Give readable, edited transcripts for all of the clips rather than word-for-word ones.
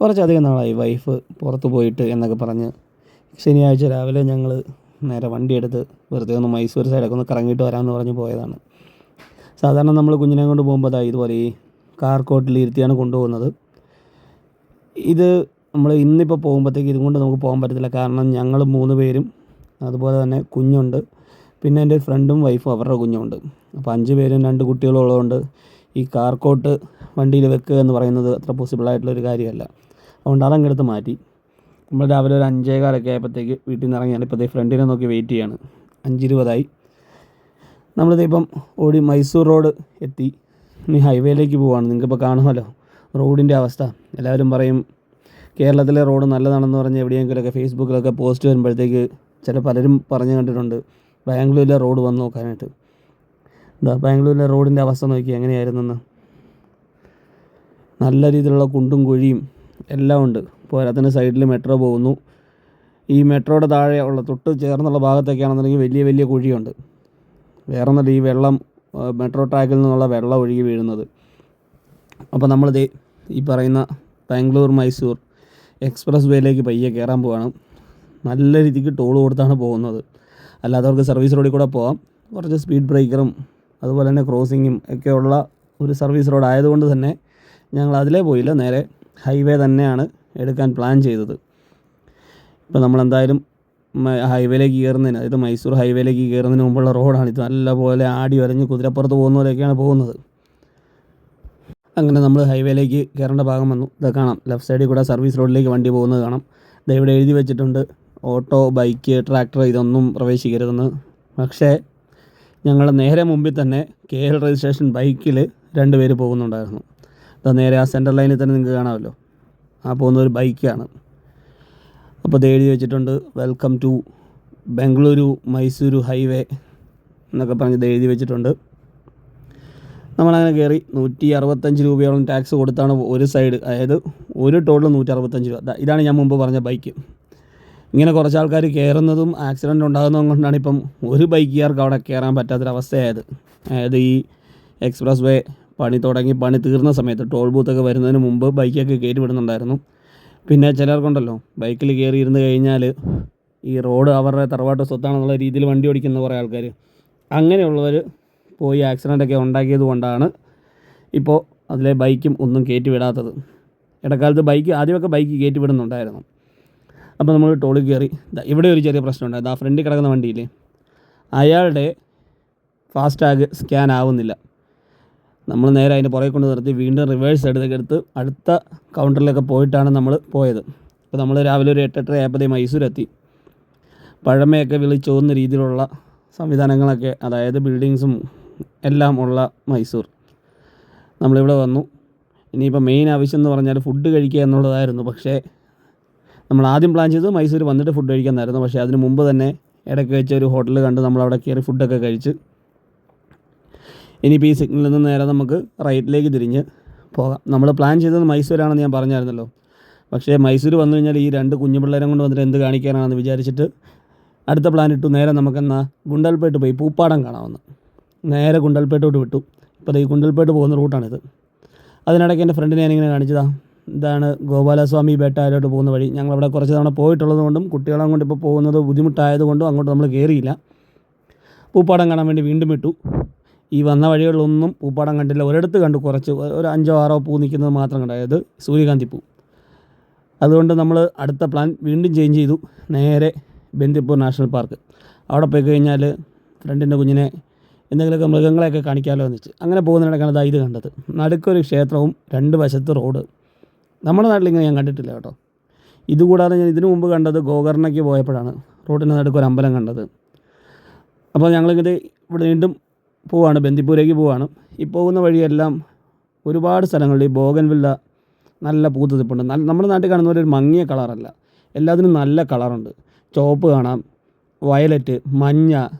കുറച്ചധികം നാളായി വൈഫ് പുറത്ത് പോയിട്ട് എന്നൊക്കെ പറഞ്ഞ് ശനിയാഴ്ച രാവിലെ ഞങ്ങൾ നേരെ വണ്ടിയെടുത്ത് വെറുതെ ഒന്ന് മൈസൂർ സൈഡൊക്കെ ഒന്ന് കറങ്ങിയിട്ട് വരാമെന്ന് പറഞ്ഞ് പോയതാണ്. സാധാരണ നമ്മൾ കുഞ്ഞിനെ കൊണ്ട് പോകുമ്പോൾ ഇതുപോലെ ഈ കാർ കോട്ടിൽ ഇരുത്തിയാണ് കൊണ്ടുപോകുന്നത്. ഇത് നമ്മൾ ഇന്നിപ്പോൾ പോകുമ്പോഴത്തേക്ക് ഇതും കൊണ്ട് നമുക്ക് പോകാൻ പറ്റത്തില്ല. കാരണം ഞങ്ങൾ 3 പേരും അതുപോലെ തന്നെ കുഞ്ഞുണ്ട്, പിന്നെ എൻ്റെ ഫ്രണ്ടും വൈഫും അവരുടെ കുഞ്ഞുണ്ട്. അപ്പോൾ 5 പേരും 2 കുട്ടികളും ഉള്ളതുകൊണ്ട് ഈ കാർ കോട്ട് വണ്ടിയിൽ വെക്കുക എന്ന് പറയുന്നത് അത്ര പോസിബിളായിട്ടുള്ളൊരു കാര്യമല്ല. അതുകൊണ്ട് അതങ്ങെടുത്ത് മാറ്റി. നമ്മൾ രാവിലെ ഒരു 5:15 ആയപ്പോഴത്തേക്ക് വീട്ടിൽ നിന്ന് ഇറങ്ങിയാൽ ഇപ്പോൾ ഫ്രണ്ടിനെ നോക്കി വെയിറ്റ് ചെയ്യാണ്. 5:20 നമ്മളിതിപ്പം ഓടി മൈസൂർ റോഡ് എത്തി. ഇനി ഹൈവേയിലേക്ക് പോവുകയാണ്. നിങ്ങൾക്കിപ്പോൾ കാണുമല്ലോ റോഡിൻ്റെ അവസ്ഥ. എല്ലാവരും പറയും കേരളത്തിലെ റോഡ് നല്ലതാണെന്ന് പറഞ്ഞ് എവിടെയെങ്കിലുമൊക്കെ ഫേസ്ബുക്കിലൊക്കെ പോസ്റ്റ് വരുമ്പോഴത്തേക്ക് പലരും പറഞ്ഞു കണ്ടിട്ടുണ്ട് ബാംഗ്ലൂരിലെ റോഡ് വന്ന് നോക്കാനായിട്ട്. ബാംഗ്ലൂരിലെ റോഡിൻ്റെ അവസ്ഥ നോക്കി എങ്ങനെയായിരുന്നെന്ന്. നല്ല രീതിയിലുള്ള കുണ്ടും കുഴിയും എല്ലാം ഉണ്ട്. പോരാത്തതിന് സൈഡിൽ മെട്രോ പോകുന്നു. ഈ മെട്രോയുടെ താഴെ ഉള്ള തൊട്ട് ചേർന്നുള്ള ഭാഗത്തൊക്കെയാണെന്നുണ്ടെങ്കിൽ വലിയ വലിയ കുഴിയുണ്ട്. വേറെ ഒന്നല്ല, ഈ വെള്ളം മെട്രോ ട്രാക്കിൽ നിന്നുള്ള വെള്ളം ഒഴുകി വീഴുന്നത്. അപ്പോൾ നമ്മളിത് ഈ പറയുന്ന ബാംഗ്ലൂർ മൈസൂർ എക്സ്പ്രസ് വേയിലേക്ക് പയ്യെ കയറാൻ പോവാണ്. നല്ല രീതിക്ക് ടോൾ കൊടുത്താണ് പോകുന്നത്. അല്ലാത്തവർക്ക് സർവീസ് റോഡിൽ കൂടെ പോകാം. കുറച്ച് സ്പീഡ് ബ്രേക്കറും അതുപോലെ തന്നെ ക്രോസിങ്ങും ഒക്കെയുള്ള ഒരു സർവീസ് റോഡ് ആയതുകൊണ്ട് തന്നെ ഞങ്ങൾ അതിലേ പോയില്ല, നേരെ ഹൈവേ തന്നെയാണ് എടുക്കാൻ പ്ലാൻ ചെയ്തത്. ഇപ്പോൾ നമ്മളെന്തായാലും ഹൈവേയിലേക്ക് കയറുന്നതിന്, അതായത് മൈസൂർ ഹൈവേയിലേക്ക് കയറുന്നതിന് മുമ്പുള്ള റോഡാണ് ഇത്. നല്ലപോലെ ആടി വരഞ്ഞ് കുതിരപ്പുറത്ത് പോകുന്ന പോലെയൊക്കെയാണ് പോകുന്നത്. അങ്ങനെ നമ്മൾ ഹൈവേയിലേക്ക് കയറേണ്ട ഭാഗം വന്നു. ഇത് കാണാം, ലെഫ്റ്റ് സൈഡിൽ കൂടെ സർവീസ് റോഡിലേക്ക് വണ്ടി പോകുന്നത് കാണാം. ഇവിടെ എഴുതി വെച്ചിട്ടുണ്ട് ഓട്ടോ, ബൈക്ക്, ട്രാക്ടർ ഇതൊന്നും പ്രവേശിക്കരുതെന്ന്. പക്ഷേ ഞങ്ങൾ നേരെ മുമ്പിൽ തന്നെ KL രജിസ്ട്രേഷൻ ബൈക്കിൽ 2 പേര് പോകുന്നുണ്ടായിരുന്നു. നേരെ ആ സെൻറ്റർ ലൈനിൽ തന്നെ നിങ്ങൾക്ക് കാണാമല്ലോ, ആ പോകുന്ന ഒരു ബൈക്കാണ്. അപ്പോൾ ഇത് എഴുതി വെച്ചിട്ടുണ്ട് welcome to Bengaluru Mysuru highway എന്നൊക്കെ പറഞ്ഞ് ഇത് എഴുതി വെച്ചിട്ടുണ്ട്. നമ്മളങ്ങനെ കയറി 165 രൂപയോളം ടാക്സ് കൊടുത്താണ് ഒരു സൈഡ്, അതായത് ഒരു ടോളിൽ 165 രൂപ. ഇതാണ് ഞാൻ മുമ്പ് പറഞ്ഞ ബൈക്ക്. ഇങ്ങനെ കുറച്ച് ആൾക്കാർ കയറുന്നതും ആക്സിഡൻറ്റ് ഉണ്ടാകുന്നതും കൊണ്ടാണ് ഇപ്പം ഒരു ബൈക്കുകാർക്ക് അവിടെ കയറാൻ പറ്റാത്തൊരവസ്ഥയായത്. അതായത് ഈ എക്സ്പ്രസ് വേ പണി തീർന്ന സമയത്ത് ടോൾ ബൂത്തൊക്കെ വരുന്നതിന് മുമ്പ് ബൈക്കൊക്കെ കയറ്റി വിടുന്നുണ്ടായിരുന്നു. പിന്നെ ചിലർക്കുണ്ടല്ലോ ബൈക്കിൽ കയറി ഇരുന്ന് കഴിഞ്ഞാൽ ഈ റോഡ് അവരുടെ തറവാട്ട് സ്വത്താണെന്നുള്ള രീതിയിൽ വണ്ടി ഓടിക്കുന്ന കുറേ ആൾക്കാർ, അങ്ങനെയുള്ളവർ പോയി ആക്സിഡൻ്റൊക്കെ ഉണ്ടാക്കിയത് കൊണ്ടാണ് ഇപ്പോൾ അതിലെ ബൈക്കും ഒന്നും കയറ്റി വിടാത്തത്. ഇടക്കാലത്ത് ആദ്യമൊക്കെ ബൈക്ക് കയറ്റി വിടുന്നുണ്ടായിരുന്നു. അപ്പോൾ നമ്മൾ ടോളിൽ കയറി. ഇവിടെ ഒരു ചെറിയ പ്രശ്നമുണ്ട്. ആ ഫ്രണ്ടിൽ കിടക്കുന്ന വണ്ടിയിൽ അയാളുടെ ഫാസ്ടാഗ് സ്കാൻ ആവുന്നില്ല. നമ്മൾ നേരെ അതിൻ്റെ പുറകെ കൊണ്ട് നിർത്തി വീണ്ടും റിവേഴ്സ് എടുത്ത് അടുത്ത കൗണ്ടറിലൊക്കെ പോയിട്ടാണ് നമ്മൾ പോയത്. അപ്പോൾ നമ്മൾ രാവിലെ ഒരു 8:30 ആയപ്പോഴത്തേ മൈസൂരെത്തി. പഴമയൊക്കെ വിളിച്ചോന്ന രീതിയിലുള്ള സംവിധാനങ്ങളൊക്കെ, അതായത് ബിൽഡിങ്സും എല്ലാം ഉള്ള മൈസൂർ. നമ്മളിവിടെ വന്നു. ഇനിയിപ്പോൾ മെയിൻ ആവശ്യം എന്ന് പറഞ്ഞാൽ ഫുഡ് കഴിക്കുക എന്നുള്ളതായിരുന്നു. പക്ഷേ നമ്മൾ ആദ്യം പ്ലാൻ ചെയ്തത് മൈസൂർ വന്നിട്ട് ഫുഡ് കഴിക്കാമെന്നായിരുന്നു. പക്ഷേ അതിന് മുമ്പ് തന്നെ ഇടയ്ക്ക് വെച്ച ഒരു ഹോട്ടൽ കണ്ട് നമ്മളവിടെ കയറി ഫുഡൊക്കെ കഴിച്ച് ഇനിയിപ്പോൾ ഈ സിഗ്നലിൽ നിന്ന് നേരെ നമുക്ക് റൈറ്റിലേക്ക് തിരിഞ്ഞ് പോകാം. നമ്മൾ പ്ലാൻ ചെയ്തത് മൈസൂരാണെന്ന് ഞാൻ പറഞ്ഞായിരുന്നല്ലോ. പക്ഷേ മൈസൂർ വന്നു കഴിഞ്ഞാൽ ഈ 2 കുഞ്ഞു പിള്ളേരെ കൊണ്ട് വന്നിട്ട് എന്ത് കാണിക്കാനാണെന്ന് വിചാരിച്ചിട്ട് അടുത്ത പ്ലാൻ ഇട്ടു. നേരെ നമുക്കെന്നാൽ ഗുണ്ടൽപേട്ട് പോയി പൂപ്പാടം കാണാമെന്ന്. നേരെ ഗുണ്ടൽപേട്ടോട്ട് വിട്ടു. ഇപ്പോൾ ഈ ഗുണ്ടൽപേട്ട് പോകുന്ന റൂട്ടാണിത്. അതിനിടയ്ക്ക് എൻ്റെ ഫ്രണ്ടിനെ ഞാനിങ്ങനെ കാണിച്ചതാണ്. ഇതാണ് ഗോപാലസ്വാമി ബേട്ടായിലോട്ട് പോകുന്ന വഴി. ഞങ്ങളവിടെ കുറച്ച് തവണ പോയിട്ടുള്ളത് കൊണ്ടും കുട്ടികളെ കൊണ്ട് ഇപ്പോൾ പോകുന്നത് ബുദ്ധിമുട്ടായതുകൊണ്ടും അങ്ങോട്ട് നമ്മൾ കയറിയില്ല. പൂപ്പാടം കാണാൻ വേണ്ടി വീണ്ടും വിട്ടു. ഈ വന്ന വഴികളിലൊന്നും പൂപ്പാടം കണ്ടില്ല. ഒരിടത്ത് കണ്ടു, കുറച്ച് ഒരു 5-6 പൂ നിൽക്കുന്നത് മാത്രം കണ്ടു, അതായത് സൂര്യകാന്തി പൂ. അതുകൊണ്ട് നമ്മൾ അടുത്ത പ്ലാൻ വീണ്ടും ചേഞ്ച് ചെയ്തു. നേരെ ബന്ദിപ്പൂർ നാഷണൽ പാർക്ക്. അവിടെ പോയി കഴിഞ്ഞാൽ ഫ്രണ്ടിൻ്റെ കുഞ്ഞിനെ എന്തെങ്കിലുമൊക്കെ മൃഗങ്ങളെയൊക്കെ കാണിക്കാമല്ലോ എന്ന് വെച്ച് അങ്ങനെ പോകുന്നതിനിടയ്ക്കാണ് ഇത് കണ്ടത്. നടുക്കൊരു ക്ഷേത്രവും 2 വശത്ത് റോഡ്. നമ്മുടെ നാട്ടിലിങ്ങനെ ഞാൻ കണ്ടിട്ടില്ല കേട്ടോ. ഇതുകൂടാതെ ഞാൻ ഇതിനു മുമ്പ് കണ്ടത് ഗോകർണയ്ക്ക് പോയപ്പോഴാണ് റോഡിൻ്റെ നടുക്കൊരു അമ്പലം കണ്ടത്. അപ്പോൾ ഞങ്ങളിങ്ങനെ ഇവിടെ വീണ്ടും പോവാണ്, ബന്ദിപ്പൂരേക്ക് പോവാണ്. ഈ പോകുന്ന വഴിയെല്ലാം ഒരുപാട് സ്ഥലങ്ങളിൽ ഈ ബോഗൻവില്ല നല്ല പൂത്ത് നിൽപ്പുണ്ട്. നമ്മുടെ നാട്ടിൽ കാണുന്ന പോലെ ഒരു മങ്ങിയ കളറല്ല, എല്ലാത്തിനും നല്ല കളറുണ്ട്. ചുവപ്പ് കാണാം, വയലറ്റ്, മഞ്ഞ,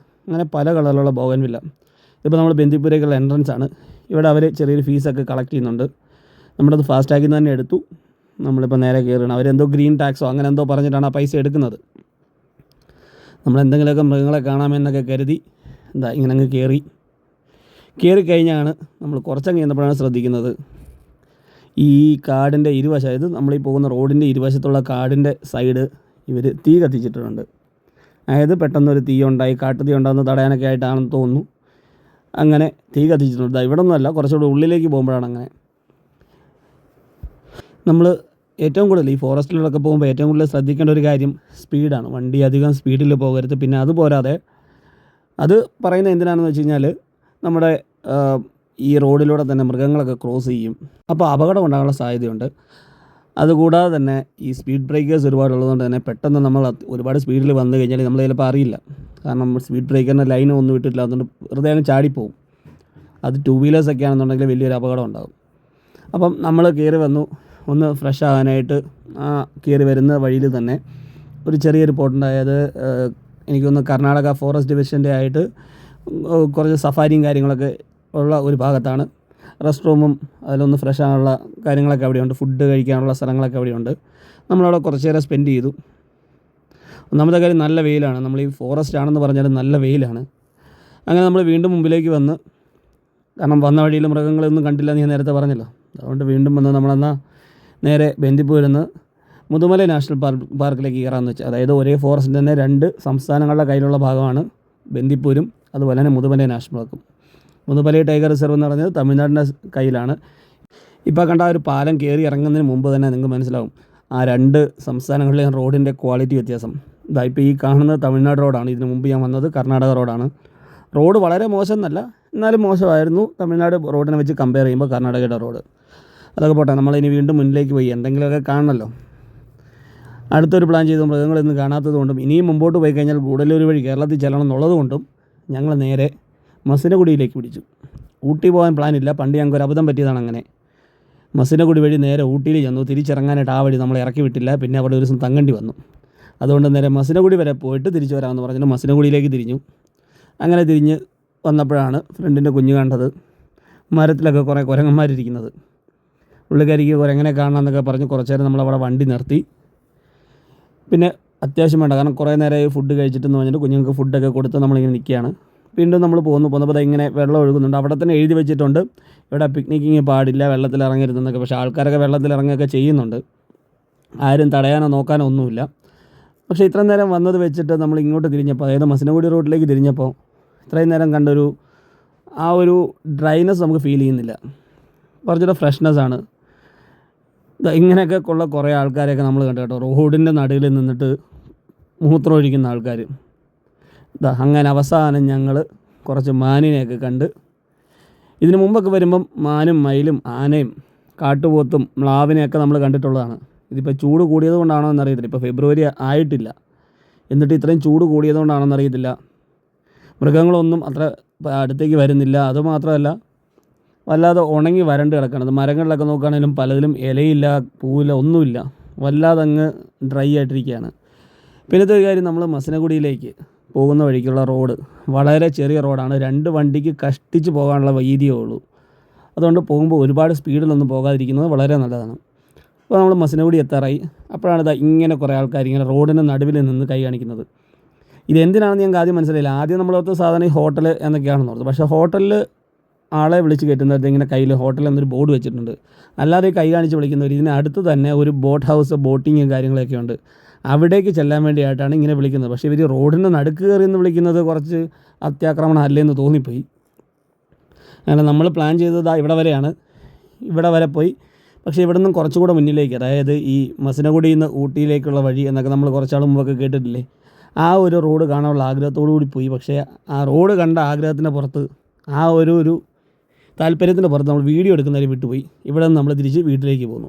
അങ്ങനെ പല കളറിലുള്ള ബോഗൻവില്ല. ഇപ്പോൾ നമ്മൾ ബന്ദിപ്പൂരേക്കുള്ള എൻട്രൻസ് ആണ്. ഇവിടെ അവർ ചെറിയൊരു ഫീസൊക്കെ കളക്ട് ചെയ്യുന്നുണ്ട്. നമ്മളത് ഫാസ്റ്റാഗിൽ നിന്ന് തന്നെ എടുത്തു. നമ്മളിപ്പോൾ നേരെ കയറണം. അവരെന്തോ ഗ്രീൻ ടാക്സോ അങ്ങനെ എന്തോ പറഞ്ഞിട്ടാണ് ആ പൈസ എടുക്കുന്നത്. നമ്മളെന്തെങ്കിലുമൊക്കെ മൃഗങ്ങളെ കാണാമെന്നൊക്കെ കരുതി ഇങ്ങനെ അങ്ങ് കയറി കഴിഞ്ഞാണ് നമ്മൾ കുറച്ചങ്ങ് ചെന്നപ്പോഴാണ് ശ്രദ്ധിക്കുന്നത് ഈ കാടിൻ്റെ ഇരുവശം, അതായത് നമ്മളീ പോകുന്ന റോഡിൻ്റെ ഇരുവശത്തുള്ള കാടിൻ്റെ സൈഡ് ഇവർ തീ കത്തിച്ചിട്ടുണ്ട്. അതായത് പെട്ടെന്നൊരു തീ ഉണ്ടായി, കാട്ടുതീ ഉണ്ടാകുന്ന തടയാനൊക്കെ ആയിട്ടാണെന്ന് തോന്നുന്നു. അങ്ങനെ തീ കത്തിച്ചിട്ടുണ്ട്. ഇവിടെ ഒന്നുമല്ല, കുറച്ചുകൂടി ഉള്ളിലേക്ക് പോകുമ്പോഴാണ് അങ്ങനെ. നമ്മൾ ഏറ്റവും കൂടുതൽ ഈ ഫോറസ്റ്റിലൂടെയൊക്കെ പോകുമ്പോൾ ഏറ്റവും കൂടുതൽ ശ്രദ്ധിക്കേണ്ട ഒരു കാര്യം സ്പീഡാണ്. വണ്ടി അധികം സ്പീഡിൽ പോകരുത്. പിന്നെ അതുപോരാതെ അത് പറയുന്നത് എന്തിനാണെന്ന് വെച്ച് കഴിഞ്ഞാൽ നമ്മുടെ ഈ റോഡിലൂടെ തന്നെ മൃഗങ്ങളൊക്കെ ക്രോസ് ചെയ്യും. അപ്പോൾ അപകടം ഉണ്ടാകാനുള്ള സാധ്യതയുണ്ട്. അതുകൂടാതെ തന്നെ ഈ സ്പീഡ് ബ്രേക്കേഴ്സ് ഒരുപാടുള്ളതുകൊണ്ട് തന്നെ പെട്ടെന്ന് നമ്മൾ ഒരുപാട് സ്പീഡിൽ വന്നു കഴിഞ്ഞാൽ നമ്മൾ ചിലപ്പോൾ അറിയില്ല. കാരണം സ്പീഡ് ബ്രേക്കറിൻ്റെ ലൈൻ ഒന്നും ഇട്ടിട്ടില്ല, അതുകൊണ്ട് വെറുതെ അങ്ങ് ചാടിപ്പോവും. അത് 2 വീലേഴ്സൊക്കെ ആണെന്നുണ്ടെങ്കിൽ വലിയൊരു അപകടം ഉണ്ടാകും. അപ്പം നമ്മൾ കയറി വന്നു, ഒന്ന് ഫ്രഷ് ആകാനായിട്ട് ആ കയറി വരുന്ന വഴിയിൽ തന്നെ ഒരു ചെറിയൊരു പോട്ടുണ്ട്. അതായത് എനിക്കൊന്ന് കർണാടക ഫോറസ്റ്റ് ഡിവിഷൻ്റെ ആയിട്ട് കുറച്ച് സഫാരിയും കാര്യങ്ങളൊക്കെ ഉള്ള ഒരു ഭാഗത്താണ്. റെസ്റ്റ് റൂമും അതിലൊന്ന് ഫ്രഷ് ആകാനുള്ള കാര്യങ്ങളൊക്കെ അവിടെയുണ്ട്. ഫുഡ് കഴിക്കാനുള്ള സ്ഥലങ്ങളൊക്കെ അവിടെയുണ്ട്. നമ്മളവിടെ കുറച്ച് നേരം സ്പെൻഡ് ചെയ്തു. ഒന്നാമത്തെ കാര്യം നല്ല വെയിലാണ്. നമ്മൾ ഈ ഫോറസ്റ്റ് ആണെന്ന് പറഞ്ഞാൽ നല്ല വെയിലാണ്. അങ്ങനെ നമ്മൾ വീണ്ടും മുമ്പിലേക്ക് വന്ന്, കാരണം വന്ന വഴിയിൽ മൃഗങ്ങളൊന്നും കണ്ടില്ല എന്ന് ഞാൻ നേരത്തെ പറഞ്ഞല്ലോ. അതുകൊണ്ട് വീണ്ടും വന്ന് നമ്മളെന്നാൽ നേരെ ബന്ദിപ്പൂരിൽ നിന്ന് മുതുമല നാഷണൽ പാർക്കിലേക്ക് കയറാമെന്ന് വെച്ചാൽ, അതായത് ഒരേ ഫോറസ്റ്റിൻ്റെ തന്നെ 2 സംസ്ഥാനങ്ങളുടെ കയ്യിലുള്ള ഭാഗമാണ് ബന്ദിപ്പൂരും അതുപോലെ തന്നെ മുതുമല നാഷണൽ പാർക്കും. മുതുമല ടൈഗർ റിസർവ് എന്ന് പറഞ്ഞത് തമിഴ്നാടിൻ്റെ കയ്യിലാണ്. ഇപ്പോൾ കണ്ട ആ ഒരു പാലം കയറി ഇറങ്ങുന്നതിന് മുമ്പ് തന്നെ നിങ്ങൾക്ക് മനസ്സിലാവും ആ 2 സംസ്ഥാനങ്ങളിലെയും റോഡിൻ്റെ ക്വാളിറ്റി വ്യത്യാസം. ഇപ്പോൾ ഈ കാണുന്നത് തമിഴ്നാട് റോഡാണ്. ഇതിന് മുമ്പ് ഞാൻ വന്നത് കർണാടക റോഡാണ്. റോഡ് വളരെ മോശം എന്നല്ല, എന്നാലും മോശമായിരുന്നു തമിഴ്നാട് റോഡിനെ വെച്ച് കമ്പയർ ചെയ്യുമ്പോൾ കർണാടകയുടെ റോഡ്. അതൊക്കെ പോട്ടെ, നമ്മളിനി വീണ്ടും മുന്നിലേക്ക് പോയി എന്തെങ്കിലുമൊക്കെ കാണണമല്ലോ. അടുത്തൊരു പ്ലാൻ ചെയ്ത് മൃഗങ്ങളൊന്നും കാണാത്തത് കൊണ്ടും ഇനിയും മുമ്പോട്ട് പോയി കഴിഞ്ഞാൽ ഗൂഡല്ലൂർ വഴി കേരളത്തിൽ ചെല്ലണം എന്നുള്ളത് കൊണ്ടും ഞങ്ങൾ നേരെ മസിനഗുഡിയിലേക്ക് പിടിച്ചു. ഊട്ടി പോകാൻ പ്ലാനില്ല, പണ്ട് ഞങ്ങൾക്ക് ഒരു അബദ്ധം പറ്റിയതാണ്. അങ്ങനെ മസിനഗുഡി വഴി നേരെ ഊട്ടിയിൽ ചെന്നു. തിരിച്ചിറങ്ങാനായിട്ട് ആ വഴി നമ്മളെ ഇറക്കി വിട്ടില്ല. പിന്നെ അവിടെ ഒരു ദിവസം തങ്ങേണ്ടി വന്നു. അതുകൊണ്ട് നേരെ മസിനഗുഡി വരെ പോയിട്ട് തിരിച്ചു വരാമെന്ന് പറഞ്ഞിട്ട് മസിനഗുഡിയിലേക്ക് തിരിഞ്ഞു. അങ്ങനെ തിരിഞ്ഞ് വന്നപ്പോഴാണ് ഫ്രണ്ടിൻ്റെ കുഞ്ഞ് കണ്ടത്. മരത്തിലൊക്കെ കുറേ കുരങ്ങന്മാരിരിക്കുന്നത്. പുള്ളിക്കാരിക്ക് കുരങ്ങനെ കാണാമെന്നൊക്കെ പറഞ്ഞ് കുറച്ച് നേരം നമ്മളവിടെ വണ്ടി നിർത്തി. പിന്നെ അത്യാവശ്യം വേണ്ട, കാരണം കുറേ നേരമായി ഫുഡ് കഴിച്ചിട്ടെന്ന് പറഞ്ഞിട്ട് കുഞ്ഞുങ്ങൾക്ക് ഫുഡൊക്കെ കൊടുത്ത് നമ്മളിങ്ങനെ നിൽക്കുകയാണ്. വീണ്ടും നമ്മൾ പോന്നപ്പോൾ ഇങ്ങനെ വെള്ളം ഒഴുകുന്നുണ്ട്. അവിടെ തന്നെ എഴുതി വെച്ചിട്ടുണ്ട് ഇവിടെ പിക്നിക്കിങ് പാടില്ല, വെള്ളത്തിൽ ഇറങ്ങരുതെന്നൊക്കെ. പക്ഷേ ആൾക്കാരൊക്കെ വെള്ളത്തിൽ ഇറങ്ങുകയൊക്കെ ചെയ്യുന്നുണ്ട്. ആരും തടയാനോ നോക്കാനോ ഒന്നുമില്ല. പക്ഷേ ഇത്രയും നേരം വന്നത് വെച്ചിട്ട് നമ്മൾ ഇങ്ങോട്ട് തിരിഞ്ഞപ്പോൾ, അതായത് മസിനഗുഡി റോഡിലേക്ക് തിരിഞ്ഞപ്പോൾ ഇത്രയും നേരം കണ്ടൊരു ആ ഒരു ഡ്രൈനെസ് നമുക്ക് ഫീൽ ചെയ്യുന്നില്ല. കുറച്ചുകൂടെ ഫ്രഷ്നെസ്സാണ്. ഇങ്ങനെയൊക്കെ ഉള്ള കുറേ ആൾക്കാരെയൊക്കെ നമ്മൾ കണ്ടു കേട്ടോ. റോഡിൻ്റെ നടുവിൽ നിന്നിട്ട് മൂത്രം ഒഴിക്കുന്ന ആൾക്കാർ. അങ്ങനെ അവസാനം ഞങ്ങൾ കുറച്ച് മാനിനെയൊക്കെ കണ്ട്. ഇതിന് മുമ്പൊക്കെ വരുമ്പം മാനും മയിലും ആനയും കാട്ടുപോത്തും മ്ലാവിനെയൊക്കെ നമ്മൾ കണ്ടിട്ടുള്ളതാണ്. ഇതിപ്പോൾ ചൂട് കൂടിയത് കൊണ്ടാണോ എന്നറിയത്തില്ല. ഇപ്പോൾ ഫെബ്രുവരി ആയിട്ടില്ല, എന്നിട്ട് ഇത്രയും ചൂട് കൂടിയത് കൊണ്ടാണോ എന്നറിയത്തില്ല. മൃഗങ്ങളൊന്നും അത്ര അടുത്തേക്ക് വരുന്നില്ല. അതുമാത്രമല്ല, വല്ലാതെ ഉണങ്ങി വരണ്ട് കിടക്കണത്. മരങ്ങളിലൊക്കെ നോക്കുകയാണെങ്കിലും പലതിലും ഇലയില്ല, പൂവില്ല, ഒന്നുമില്ല. വല്ലാതെ അങ്ങ് ഡ്രൈ ആയിട്ടിരിക്കുകയാണ്. പിന്നത്തെ ഒരു കാര്യം, നമ്മൾ മസിനഗുഡിയിലേക്ക് പോകുന്ന വഴിക്കുള്ള റോഡ് വളരെ ചെറിയ റോഡാണ്. 2 വണ്ടിക്ക് കഷ്ടിച്ച് പോകാനുള്ള വീതിയേ ഉള്ളൂ. അതുകൊണ്ട് പോകുമ്പോൾ ഒരുപാട് സ്പീഡിലൊന്നും പോകാതിരിക്കുന്നത് വളരെ നല്ലതാണ്. അപ്പോൾ നമ്മൾ മസിനഗുഡി എത്താറായി. അപ്പോഴാണ് ഇങ്ങനെ കുറേ ആൾക്കാർ ഇങ്ങനെ റോഡിന് നടുവിൽ നിന്ന് കൈ കാണിക്കുന്നത്. ഇതെന്തിനാണെന്ന് ഞങ്ങൾക്ക് ആദ്യം മനസ്സിലായില്ല. ആദ്യം നമ്മളോർത്ത് സാധാരണ ഈ ഹോട്ടൽ എന്നൊക്കെയാണെന്ന് ഓർത്ത്. പക്ഷേ ഹോട്ടലിൽ ആളെ വിളിച്ച് കയറ്റുന്നത് ഇങ്ങനെ കയ്യിൽ ഹോട്ടൽ എന്നൊരു ബോർഡ് വെച്ചിട്ടുണ്ട്. അല്ലാതെ കൈ കാണിച്ച് വിളിക്കുന്നവർ ഇതിന് അടുത്ത് തന്നെ ഒരു ബോട്ട് ഹൗസ്, ബോട്ടിങ്ങും കാര്യങ്ങളൊക്കെ ഉണ്ട്. അവിടേക്ക് ചെല്ലാൻ വേണ്ടിയിട്ടാണ് ഇങ്ങനെ വിളിക്കുന്നത്. പക്ഷേ ഇവർ റോഡിൻ്റെ നടുക്ക് കയറി എന്ന് വിളിക്കുന്നത് കുറച്ച് അത്യാക്രമണം അല്ലേന്ന് തോന്നിപ്പോയി. അങ്ങനെ നമ്മൾ പ്ലാൻ ചെയ്തത് ഇവിടെ വരെയാണ്. ഇവിടെ വരെ പോയി. പക്ഷേ ഇവിടെ നിന്നും കുറച്ചുകൂടെ മുന്നിലേക്ക്, അതായത് ഈ മസിനഗുഡിയിൽ നിന്ന് ഊട്ടിയിലേക്കുള്ള വഴി എന്നൊക്കെ നമ്മൾ കുറച്ചാൾ മുമ്പൊക്കെ കേട്ടിട്ടില്ലേ, ആ ഒരു റോഡ് കാണാനുള്ള ആഗ്രഹത്തോടു കൂടി പോയി. പക്ഷേ ആ റോഡ് കണ്ട ആഗ്രഹത്തിൻ്റെ പുറത്ത്, ആ ഒരു താല്പര്യത്തിൻ്റെ പുറത്ത് നമ്മൾ വീഡിയോ എടുക്കുന്നവരെ വിട്ടുപോയി. ഇവിടെ നിന്ന് നമ്മൾ തിരിച്ച് വീട്ടിലേക്ക് പോന്നു.